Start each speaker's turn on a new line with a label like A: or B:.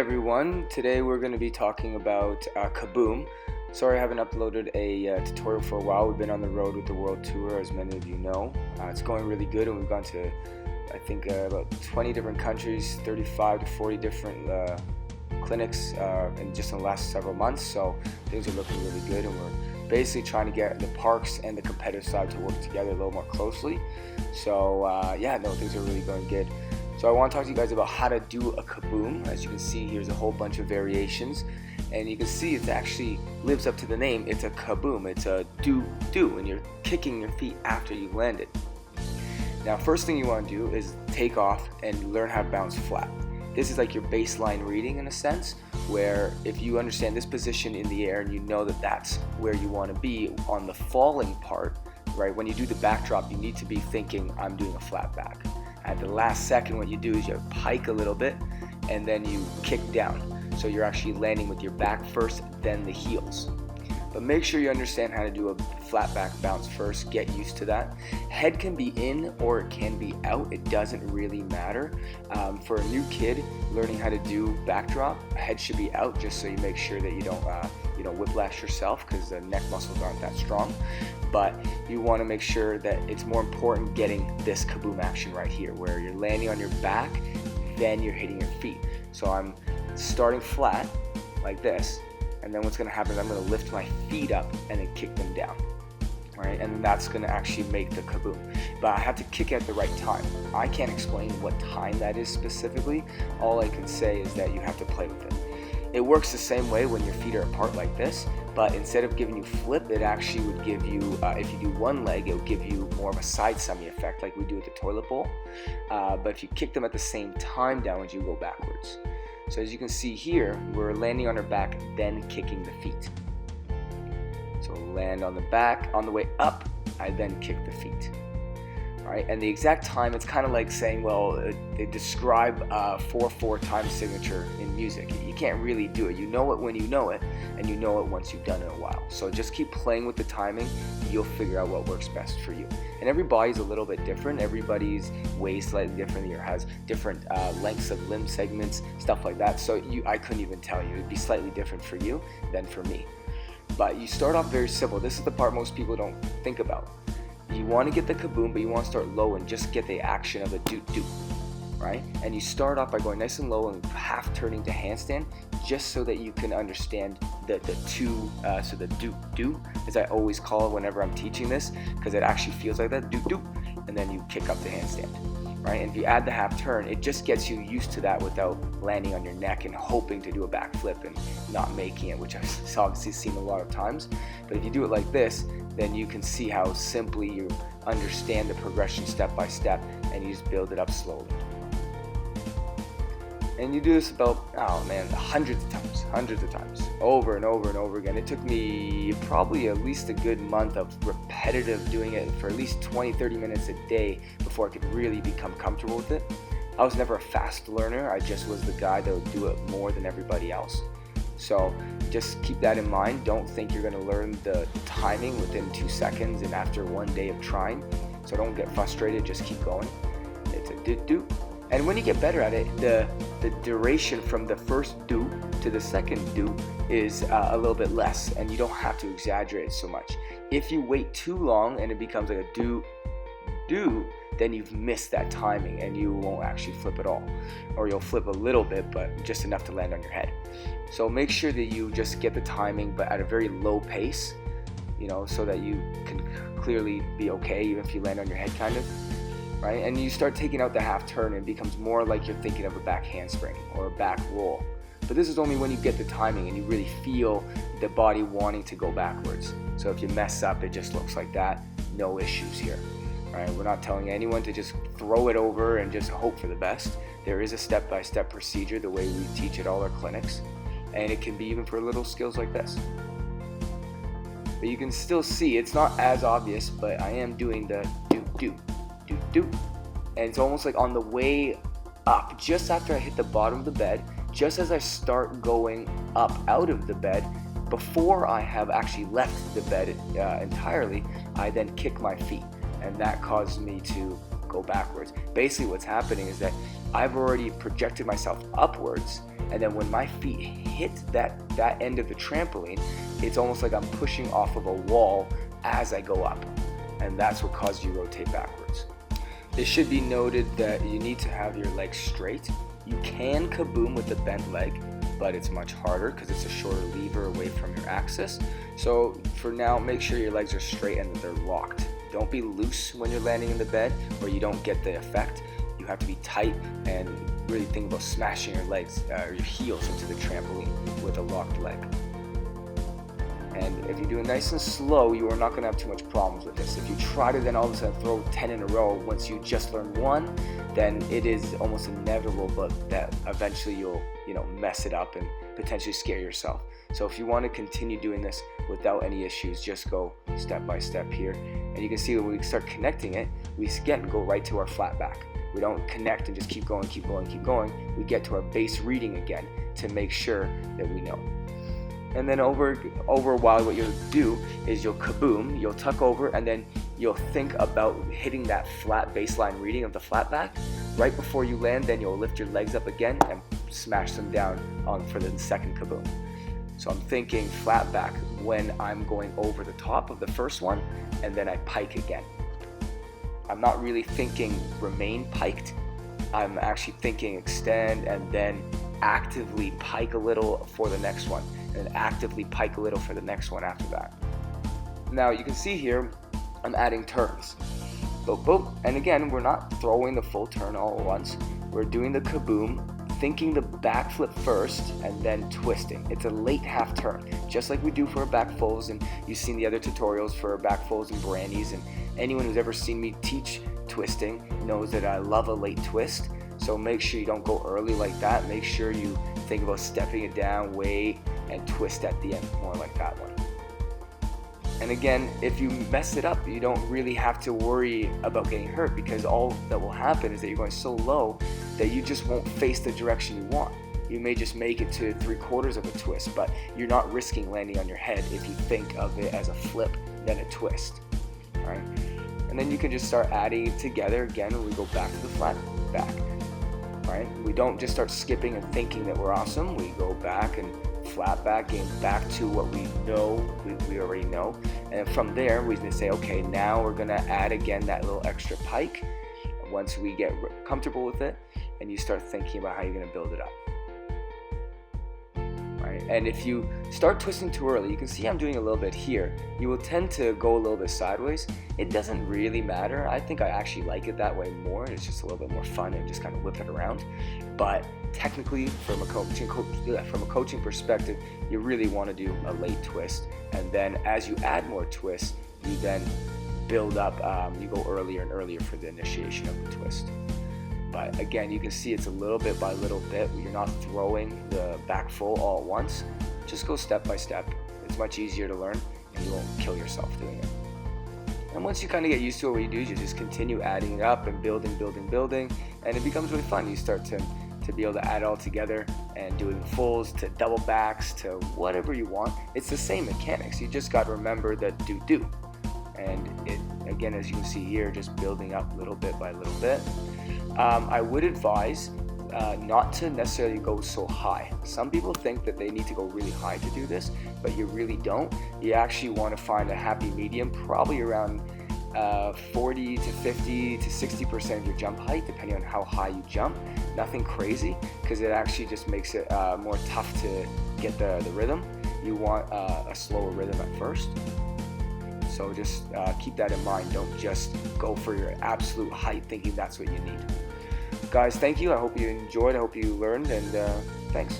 A: everyone, today we're going to be talking about Kaboom. Sorry I haven't uploaded a tutorial for a while. We've been on the road with the world tour, as many of you know. It's going really good, and we've gone to I think about 20 different countries, 35 to 40 different clinics in just in the last several months, so things are looking really good, and we're basically trying to get the parks and the competitive side to work together a little more closely. So things are really going good. So I want to talk to you guys about how to do a Kaboom. As you can see, here's a whole bunch of variations, and you can see it actually lives up to the name. It's a Kaboom. It's a do, and you're kicking your feet after you've landed. Now, first thing you want to do is take off and learn how to bounce flat. This is like your baseline reading in a sense, where if you understand this position in the air and you know that that's where you want to be on the falling part, right? When you do the backdrop, you need to be thinking, I'm doing a flat back. At the last second, what you do is you pike a little bit and then you kick down. So you're actually landing with your back first, then the heels. But make sure you understand how to do a flat back bounce first. Get used to that. Head can be in or it can be out. It doesn't really matter. For a new kid learning how to do backdrop, head should be out just so you make sure that you don't whiplash yourself, because the neck muscles aren't that strong. But you want to make sure that it's more important getting this Kaboom action right here, where you're landing on your back, then you're hitting your feet. So I'm starting flat like this, and then what's going to happen is I'm going to lift my feet up and then kick them down. Right? And that's going to actually make the Kaboom. But I have to kick at the right time. I can't explain what time that is specifically. All I can say is that you have to play with it. It works the same way when your feet are apart like this, but instead of giving you flip, it actually would give you, if you do one leg, it will give you more of a side summy effect like we do with the toilet bowl. But if you kick them at the same time downwards, you go backwards. So as you can see here, we're landing on our back, then kicking the feet. So land on the back, on the way up, I then kick the feet. Right? And the exact time, it's kind of like saying, describe a 4/4 time signature in music. You can't really do it. You know it when you know it, and you know it once you've done it a while. So just keep playing with the timing. You'll figure out what works best for you. And every body's a little bit different. Everybody's way slightly different, or has different lengths of limb segments, stuff like that. So I couldn't even tell you. It'd be slightly different for you than for me. But you start off very simple. This is the part most people don't think about. You want to get the Kaboom, but you want to start low and just get the action of a do, right? And you start off by going nice and low and half turning to handstand, just so that you can understand the do, as I always call it whenever I'm teaching this, because it actually feels like that, do, and then you kick up the handstand, right? And if you add the half turn, it just gets you used to that without landing on your neck and hoping to do a backflip and not making it, which I've obviously seen a lot of times. But if you do it like this, then you can see how simply you understand the progression step by step, and you just build it up slowly. And you do this about, hundreds of times, over and over and over again. It took me probably at least a good month of repetitive doing it for at least 20-30 minutes a day before I could really become comfortable with it. I was never a fast learner. I just was the guy that would do it more than everybody else. So just keep that in mind. Don't think you're going to learn the timing within 2 seconds and after one day of trying. So don't get frustrated. Just keep going. It's a do. And when you get better at it, the duration from the first do to the second do is a little bit less, and you don't have to exaggerate it so much. If you wait too long and it becomes like a do, then you've missed that timing and you won't actually flip at all. Or you'll flip a little bit, but just enough to land on your head. So make sure that you just get the timing, but at a very low pace, so that you can clearly be okay, even if you land on your head kind of. Right? And you start taking out the half turn, and it becomes more like you're thinking of a back handspring or a back roll. But this is only when you get the timing and you really feel the body wanting to go backwards. So if you mess up, it just looks like that. No issues here. Right? We're not telling anyone to just throw it over and just hope for the best. There is a step-by-step procedure, the way we teach at all our clinics, and it can be even for little skills like this. But you can still see, it's not as obvious, but I am doing the do. And it's almost like on the way up, just after I hit the bottom of the bed, just as I start going up out of the bed, before I have actually left the bed entirely, I then kick my feet, and that caused me to go backwards. Basically what's happening is that I've already projected myself upwards, and then when my feet hit that end of the trampoline, it's almost like I'm pushing off of a wall as I go up, and that's what causes you to rotate backwards. It should be noted that you need to have your legs straight. You can kaboom with the bent leg, but it's much harder because it's a shorter lever away from your axis. So for now, make sure your legs are straight and that they're locked. Don't be loose when you're landing in the bed or you don't get the effect. You have to be tight and really think about smashing your legs or your heels into the trampoline with a locked leg. And if you do it nice and slow, you are not going to have too much problems with this. If you try to then all of a sudden throw 10 in a row once you just learned one, then it is almost inevitable but that eventually you'll mess it up and potentially scare yourself. So if you want to continue doing this without any issues, just go step by step here. And you can see when we start connecting it, we again go right to our flat back. We don't connect and just keep going. We get to our base reading again to make sure that we know. And then over a while, what you'll do is you'll kaboom, you'll tuck over, and then you'll think about hitting that flat baseline reading of the flat back. Right before you land, then you'll lift your legs up again and smash them down for the second kaboom. So I'm thinking flat back when I'm going over the top of the first one, and then I pike again. I'm not really thinking remain piked. I'm actually thinking extend and then actively pike a little for the next one, and actively pike a little for the next one after that. Now you can see here I'm adding turns. Boop, boop. And again, we're not throwing the full turn all at once. We're doing the kaboom, thinking the backflip first and then twisting. It's a late half turn, just like we do for our back folds, and you've seen the other tutorials for our back folds and brandies, and anyone who's ever seen me teach twisting knows that I love a late twist. So make sure you don't go early like that. Make sure you think about stepping it down, wait, and twist at the end, more like that one. And again, if you mess it up, you don't really have to worry about getting hurt, because all that will happen is that you're going so low that you just won't face the direction you want. You may just make it to 3/4 of a twist, but you're not risking landing on your head if you think of it as a flip, then a twist. All right? And then you can just start adding it together again when we go back to the flat back. All right? We don't just start skipping and thinking that we're awesome. We go back and flat back, getting back to what we know, we already know. And from there, we can say, okay, now we're gonna add again that little extra pike once we get comfortable with it, and you start thinking about how you're gonna build it up. Right? And if you start twisting too early, you can see I'm doing a little bit here. You will tend to go a little bit sideways. It doesn't really matter. I think I actually like it that way more. It's just a little bit more fun and just kind of whip it around. But technically, from a coaching perspective, you really want to do a late twist. And then as you add more twists, you then build up, you go earlier and earlier for the initiation of the twist. But again, you can see it's a little bit by little bit. You're not throwing the back full all at once. Just go step by step. It's much easier to learn, and you won't kill yourself doing it. And once you kind of get used to it, what you do is you just continue adding it up and building, and it becomes really fun. You start to be able to add it all together and doing fulls to double backs to whatever you want. It's the same mechanics. You just got to remember that do. And it, again, as you can see here, just building up little bit by little bit. I would advise not to necessarily go so high. Some people think that they need to go really high to do this, but you really don't. You actually want to find a happy medium, probably around 40 to 50 to 60% of your jump height, depending on how high you jump. Nothing crazy, because it actually just makes it more tough to get the rhythm. You want a slower rhythm at first. So just keep that in mind. Don't just go for your absolute height thinking that's what you need. Guys, thank you. I hope you enjoyed. I hope you learned, and thanks.